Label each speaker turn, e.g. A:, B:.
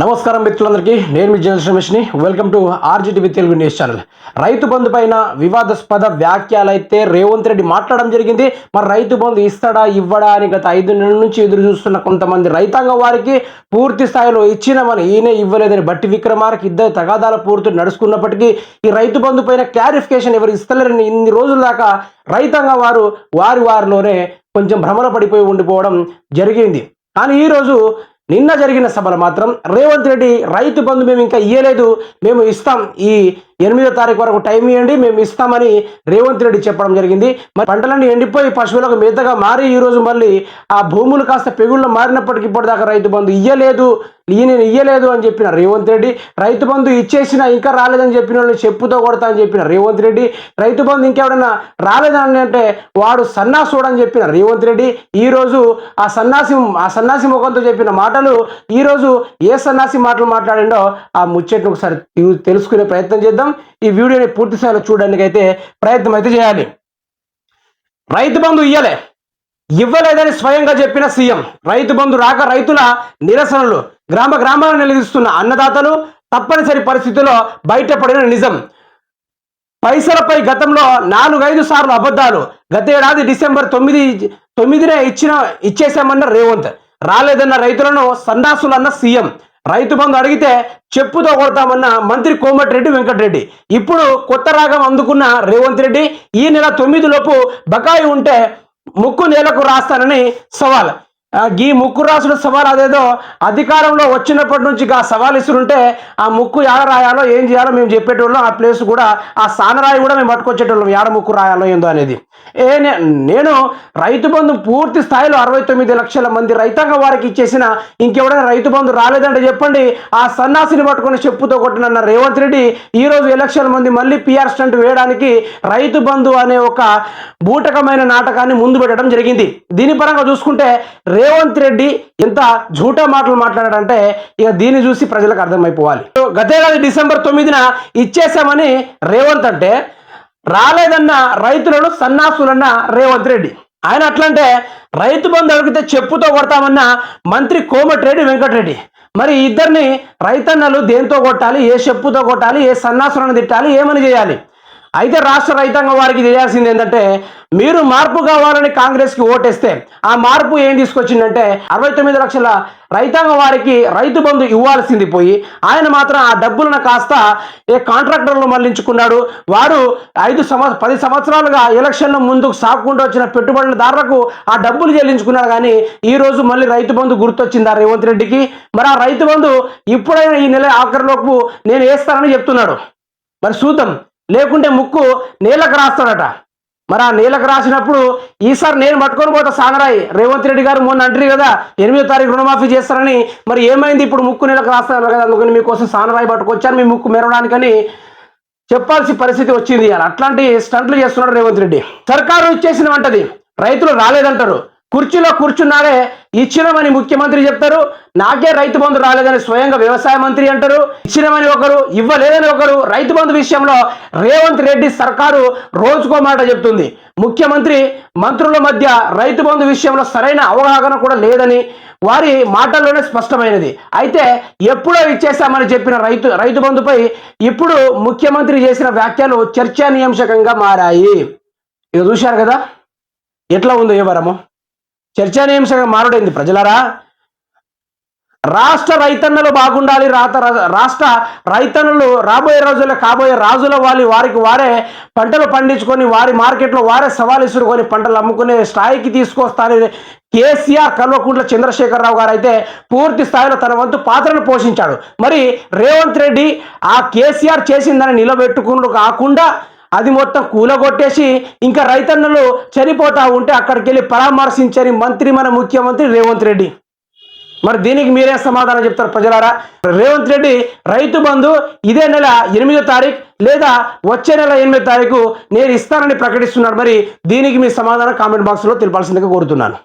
A: నమస్కారం మిత్రులందరికీ, నేను మీ జర్నలిస్ట్ రమేష్ని. Welcome to RGTV Telugu news channel. Rythu Bandhu పైన వివాదాస్పద వ్యాఖ్యలైతే రేవంత్ రెడ్డి మాట్లాడడం జరిగింది. మరి రైతు బంధు ఇస్తాడా ఇవ్వడా అని గత 5 నెలల నుంచి ఎదురు చూస్తున్న కొంతమంది రైతాంగం వారికి పూర్తి స్థాయిలో ఇచ్చినామని, ఈయనే ఇవ్వలేదని బట్టి విక్రమార్క ఇద్దరు తగాదాల పూర్తి నడుచుకున్నప్పటికీ ఈ రైతు బంధు పైన క్లారిఫికేషన్ ఎవరు ఇస్తలేరని ఇన్ని రోజుల దాకా రైతాంగం వారిలోనే కొంచెం భ్రమల పడిపోయి ఉండిపోవడం జరిగింది. కానీ ఈరోజు నిన్న జరిగిన సభలో మాత్రం రేవంత్ రెడ్డి రైతు బంధు మేము ఇంకా ఇయ్యలేదు, మేము ఇస్తాం, ఈ 8వ తారీఖు వరకు టైం ఇవ్వండి, మేము ఇస్తామని రేవంత్ రెడ్డి చెప్పడం జరిగింది. మరి పంటలన్నీ ఎండిపోయి పశువులకు మేతగా మారి ఈరోజు మళ్ళీ ఆ భూములు కాస్త పెగుళ్ళు మారినప్పటికీ ఇప్పటిదాకా రైతు బంధు ఇయ్యలేదు అని చెప్పిన రేవంత్ రెడ్డి. రైతు బంధు ఇచ్చేసినా ఇంకా రాలేదని చెప్పిన వాళ్ళని చెప్పుతో కొడతా అని చెప్పిన రేవంత్ రెడ్డి. రైతు బంధు ఇంకెవడన్నా రాలేదని అంటే వాడు సన్నాసుడు అని చెప్పిన రేవంత్ రెడ్డి. ఈరోజు ఆ సన్నాసి ముఖంతో చెప్పిన మాటలు, ఈరోజు ఏ సన్నాసి మాటలు మాట్లాడిండో ఆ ముచ్చట్ను ఒకసారి తెలుసుకునే ప్రయత్నం చేద్దాం. ఈ వీడియోని పూర్తి స్థాయిలో చూడడానికి అయితే ప్రయత్నం అయితే చేయాలి. రైతు బంధు ఇవ్వలేదని స్వయంగా చెప్పిన సీఎం. రైతు బంధు రాక రైతుల నిరసనలు, గ్రామాలను నిలదీస్తున్న అన్నదాతలు, తప్పనిసరి పరిస్థితుల్లో బయటపడిన నిజం. పైసలపై గతంలో 4-5 సార్లు అబద్ధాలు. గతేడాది డిసెంబర్ 9నే ఇచ్చేసామన్న రేవంత్. రాలేదన్న రైతులను సన్నాసులన్న సీఎం. రైతు బంధు అడిగితే చెప్పుతో కొడతామన్న మంత్రి కోమటిరెడ్డి వెంకటరెడ్డి. ఇప్పుడు కొత్త రాగం అందుకున్న రేవంత్ రెడ్డి ఈ నెల 9 లోపు బకాయి ఉంటే ముక్కు నేలకు రాస్తానని సవాల్. ఈ ముక్కు రాసుడు సవాల్ అదేదో అధికారంలో వచ్చినప్పటి నుంచి ఆ సవాల్ ఇస్తుంటే ఆ ముక్కు యాడ రాయాలో ఏం చేయాలో మేము చెప్పేటోళ్ళం. ఆ ప్లేస్ కూడా ఆ సానరాయి కూడా మేము పట్టుకొచ్చేటోళ్ళం, యాడ ముక్కు రాయాలో ఏందో అనేది. నేను రైతు బంధు పూర్తి స్థాయిలో 69 లక్షల మంది రైతాంగం వారికి ఇచ్చేసిన, ఇంకెవడైనా రైతు బంధు రాలేదంటే చెప్పండి, ఆ సన్నాసిని పట్టుకొని చెప్పుతో కొట్టినన్న రేవంత్ రెడ్డి ఈరోజు 1 లక్షల మంది మళ్ళీ పిఆర్ స్టంట్ వేయడానికి రైతు బంధు అనే ఒక బూటకమైన నాటకాన్ని ముందు పెట్టడం జరిగింది. దీని పరంగా చూసుకుంటే రేవంత్ రెడ్డి ఎంత झूठा మాటలు మాట్లాడాడంటే ఇక దీన్ని చూసి ప్రజలకు అర్థమైపోవాలి. గతేడాది డిసెంబర్ 9న ఇచ్చేసామని రేవంత్ అంటే, రాలేదన్న రైతులను సన్నాసులన్న రేవంత్ రెడ్డి. ఆయన అట్లంటే రైతు బంధు అడిగితే చెప్పుతో కొడతామన్న మంత్రి కోమటిరెడ్డి వెంకటరెడ్డి. మరి ఇద్దరిని రైతన్నలు దేంతో కొట్టాలి, ఏ చెప్పుతో కొట్టాలి, ఏ సన్నాసులను తిట్టాలి, ఏమని చేయాలి? అయితే రాష్ట్ర రైతాంగం వారికి చేయాల్సింది ఏంటంటే, మీరు మార్పు కావాలని కాంగ్రెస్కి ఓటేస్తే ఆ మార్పు ఏం తీసుకొచ్చిందంటే 69 లక్షల రైతాంగం వారికి రైతు బంధు ఇవ్వాల్సింది పోయి ఆయన మాత్రం ఆ డబ్బులను కాస్త కాంట్రాక్టర్లు మళ్లించుకున్నాడు. వారు 10 సంవత్సరాలుగా ఎలక్షన్ల ముందుకు సాగుకుంటూ వచ్చిన పెట్టుబడిదారులకు ఆ డబ్బులు చెల్లించుకున్నాడు. కానీ ఈరోజు మళ్ళీ రైతు బంధు గుర్తొచ్చిందా రేవంత్ రెడ్డికి? మరి ఆ రైతు బంధు ఇప్పుడైనా ఈ నెల ఆఖరిలోపు నేను వేస్తానని చెప్తున్నాడు. మరి చూద్దాం, లేకుంటే ముక్కు నేలకు రాస్తాడట. మరి ఆ నేలకు రాసినప్పుడు ఈసారి నేను పట్టుకొని పోతా సానరాయి. రేవంత్ రెడ్డి గారు మొన్న అంటారు కదా 8వ తారీఖు రుణమాఫీ చేస్తారని, మరి ఏమైంది? ఇప్పుడు ముక్కు నేలకు రాస్తారు కదా, అందుకని మీకోసం సానరాయి పట్టుకొచ్చాను మీ ముక్కు మెరవడానికని చెప్పాల్సిన పరిస్థితి వచ్చింది. అట్లాంటి స్టంట్లు చేస్తున్నాడు రేవంత్ రెడ్డి. సర్కారు ఇచ్చేసిన వంటది, రైతులు రాలేదంటారు. కుర్చీలో కూర్చున్నారే ఇచ్చినామని ముఖ్యమంత్రి చెప్తారు, నాకే రైతు బంధు రాలేదని స్వయంగా వ్యవసాయ మంత్రి అంటారు. ఇచ్చినామని ఒకరు, ఇవ్వలేదని ఒకరు. రైతు బంధు విషయంలో రేవంత్ రెడ్డి సర్కారు రోజుకో మాట చెప్తుంది. ముఖ్యమంత్రి మంత్రుల మధ్య రైతు బంధు విషయంలో సరైన అవగాహన కూడా లేదని వారి మాటల్లోనే స్పష్టమైనది. అయితే ఎప్పుడో ఇచ్చేసామని చెప్పిన రైతు బంధుపై ఇప్పుడు ముఖ్యమంత్రి చేసిన వ్యాఖ్యలు చర్చానీయాంశకంగా మారాయి. ఇక చూశారు కదా ఎట్లా ఉందో వ్యవహారము. చర్చానీయాంశంగా మారుడైంది. ప్రజలారా, రాష్ట్ర రైతన్నలు బాగుండాలి, రాష్ట్ర రైతన్నలు రాబోయే రోజుల్లో కాబోయే రాజుల వారికి వారే పంటలు పండించుకొని వారి మార్కెట్లో వారే సవాలు ఇసురుకొని పంటలు అమ్ముకునే స్థాయికి తీసుకొస్తారని కేసీఆర్, కల్వకుంట్ల చంద్రశేఖరరావు గారు అయితే పూర్తి స్థాయిలో తన వంతు పాత్రను పోషించాడు. మరి రేవంత్ రెడ్డి ఆ కేసీఆర్ చేసిందని నిలబెట్టుకున్నాడు కాకుండా అది మొత్తం కూలగొట్టేసి ఇంకా రైతన్నలు చనిపోతా ఉంటే అక్కడికి వెళ్ళి పరామర్శించని మన ముఖ్యమంత్రి రేవంత్ రెడ్డి. మరి దీనికి మీరే సమాధానం చెప్తారు ప్రజలారా? రేవంత్ రెడ్డి రైతు బంధు ఇదే నెల 8వ తారీఖు లేదా వచ్చే నెల 8వ తారీఖు నేను ఇస్తానని ప్రకటిస్తున్నాడు. మరి దీనికి మీ సమాధానం కామెంట్ బాక్స్లో తెలపాల్సిందిగా కోరుతున్నాను.